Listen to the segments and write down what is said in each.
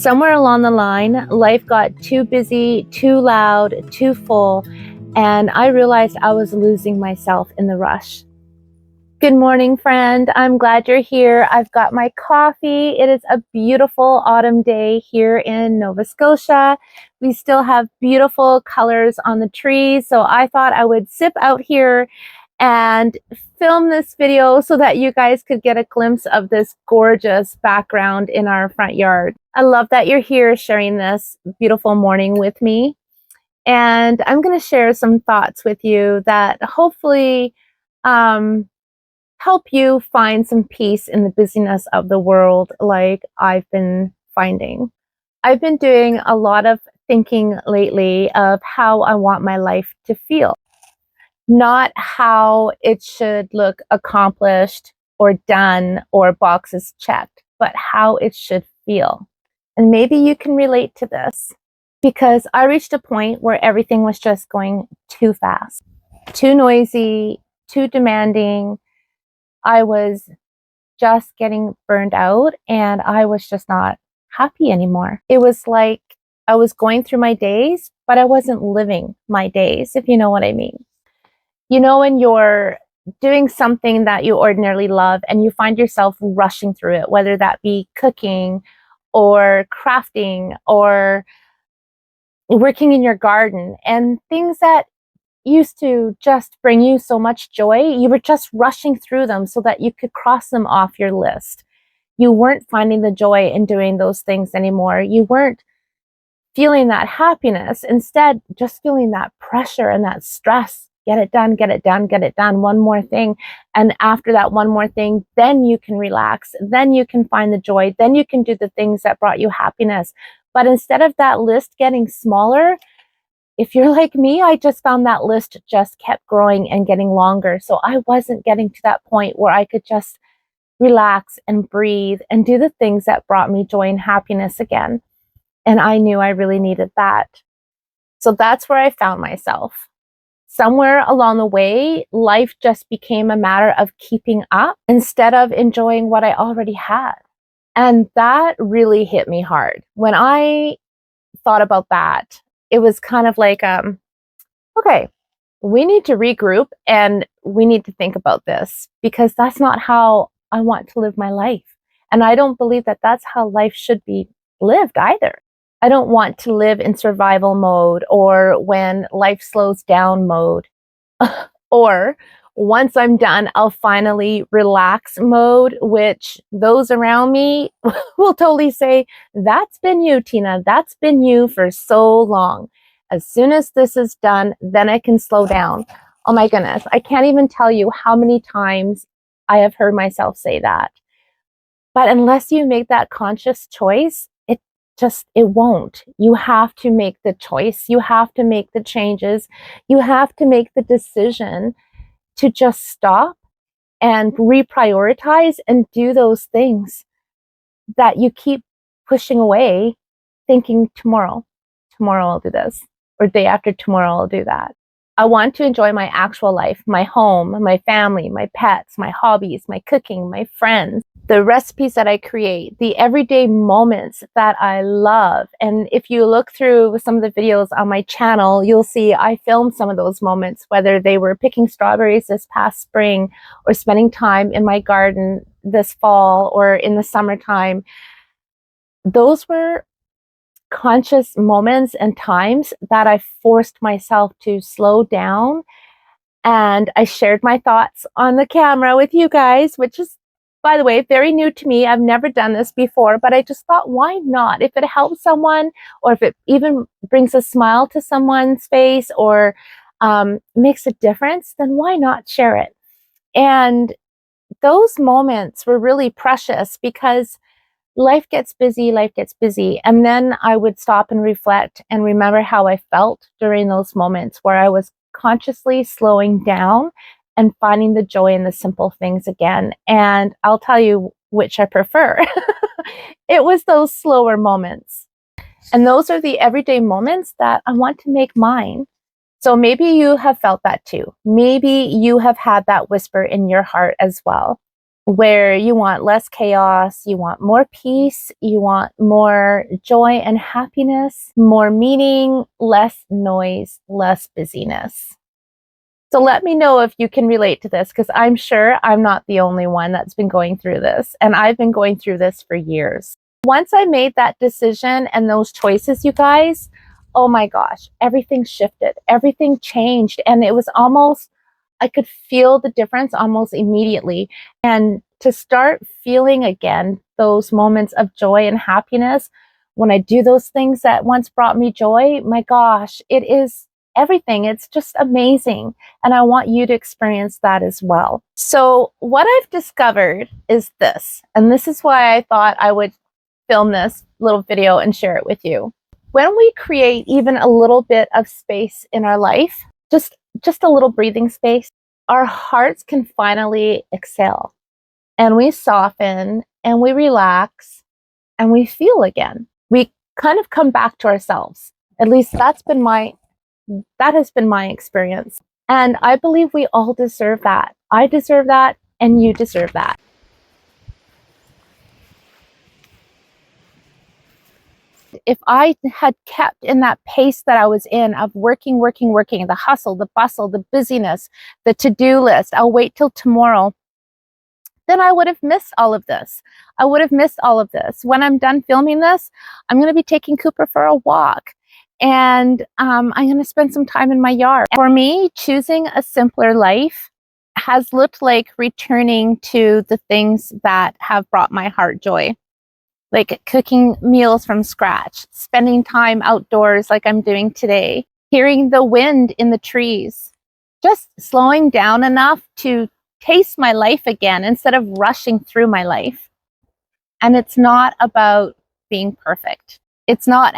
Somewhere along the line, life got too busy, too loud, too full, and I realized I was losing myself in the rush. Good morning, friend. I'm glad you're here. I've got my coffee. It is a beautiful autumn day here in Nova Scotia. We still have beautiful colors on the trees, so I thought I would sip out here and film this video so that you guys could get a glimpse of this gorgeous background in our front yard. I love that you're here sharing this beautiful morning with me. And I'm going to share some thoughts with you that hopefully help you find some peace in the busyness of the world like I've been finding. I've been doing a lot of thinking lately of how I want my life to feel. Not how it should look accomplished or done or boxes checked, but how it should feel. And maybe you can relate to this because I reached a point where everything was just going too fast, too noisy, too demanding. I was just getting burned out and I was just not happy anymore. It was like I was going through my days, but I wasn't living my days, if you know what I mean. You know, when you're doing something that you ordinarily love and you find yourself rushing through it, whether that be cooking or crafting or working in your garden, and things that used to just bring you so much joy, you were just rushing through them so that you could cross them off your list. You weren't finding the joy in doing those things anymore. You weren't feeling that happiness. Instead, just feeling that pressure and that stress. Get it done, get it done, get it done. One more thing. And after that one more thing, then you can relax. Then you can find the joy. Then you can do the things that brought you happiness. But instead of that list getting smaller, if you're like me, I just found that list just kept growing and getting longer. So I wasn't getting to that point where I could just relax and breathe and do the things that brought me joy and happiness again. And I knew I really needed that. So that's where I found myself. Somewhere along the way, life just became a matter of keeping up instead of enjoying what I already had. And that really hit me hard. When I thought about that, it was kind of like, okay, we need to regroup and we need to think about this because that's not how I want to live my life. And I don't believe that that's how life should be lived either. I don't want to live in survival mode or when life slows down mode or once I'm done, I'll finally relax mode, which those around me will totally say, that's been you, Tina. That's been you for so long. As soon as this is done, then I can slow down. Oh my goodness. I can't even tell you how many times I have heard myself say that. But unless you make that conscious choice, it won't. You have to make the choice. You have to make the changes. You have to make the decision to just stop and reprioritize and do those things that you keep pushing away, thinking tomorrow I'll do this, or day after tomorrow I'll do that. I want to enjoy my actual life, my home, my family, my pets, my hobbies, my cooking, my friends, the recipes that I create, the everyday moments that I love. And if you look through some of the videos on my channel, you'll see I filmed some of those moments, whether they were picking strawberries this past spring or spending time in my garden this fall or in the summertime. Those were conscious moments and times that I forced myself to slow down, and I shared my thoughts on the camera with you guys, which is, by the way, very new to me. I've never done this before, but I just thought, why not? If it helps someone, or if it even brings a smile to someone's face or makes a difference, then why not share it? And those moments were really precious because life gets busy. And then I would stop and reflect and remember how I felt during those moments where I was consciously slowing down and finding the joy in the simple things again. And I'll tell you which I prefer. It was those slower moments. And those are the everyday moments that I want to make mine. So maybe you have felt that too. Maybe you have had that whisper in your heart as well. where you want less chaos, you want more peace, you want more joy and happiness, more meaning, less noise, less busyness. So let me know if you can relate to this, because I'm sure I'm not the only one that's been going through this. And I've been going through this for years. Once I made that decision and those choices, you guys, oh my gosh, everything shifted, everything changed. And it was almost, I could feel the difference almost immediately. And to start feeling again those moments of joy and happiness when I do those things that once brought me joy, my gosh, it is everything. It's just amazing. And I want you to experience that as well. So, what I've discovered is this, and this is why I thought I would film this little video and share it with you. When we create even a little bit of space in our life, just a little breathing space, our hearts can finally exhale and we soften and we relax and we feel again. We kind of come back to ourselves. At least that has been my experience. And I believe we all deserve that. I deserve that and you deserve that. If I had kept in that pace that I was in of working, the hustle, the bustle, the busyness, the to-do list, I'll wait till tomorrow, then I would have missed all of this. I would have missed all of this. When I'm done filming this, I'm going to be taking Cooper for a walk and I'm going to spend some time in my yard. For me, choosing a simpler life has looked like returning to the things that have brought my heart joy, like cooking meals from scratch, spending time outdoors like I'm doing today, hearing the wind in the trees, just slowing down enough to taste my life again instead of rushing through my life. And it's not about being perfect. It's not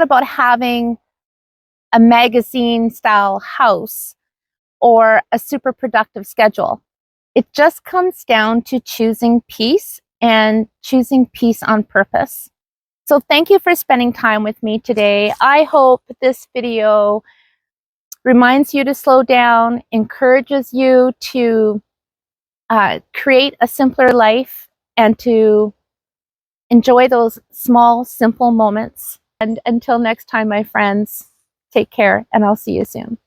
about having a magazine style house or a super productive schedule. It just comes down to choosing peace and choosing peace on purpose. So thank you for spending time with me today. I hope this video reminds you to slow down, encourages you to create a simpler life and to enjoy those small, simple moments. And until next time, my friends, take care and I'll see you soon.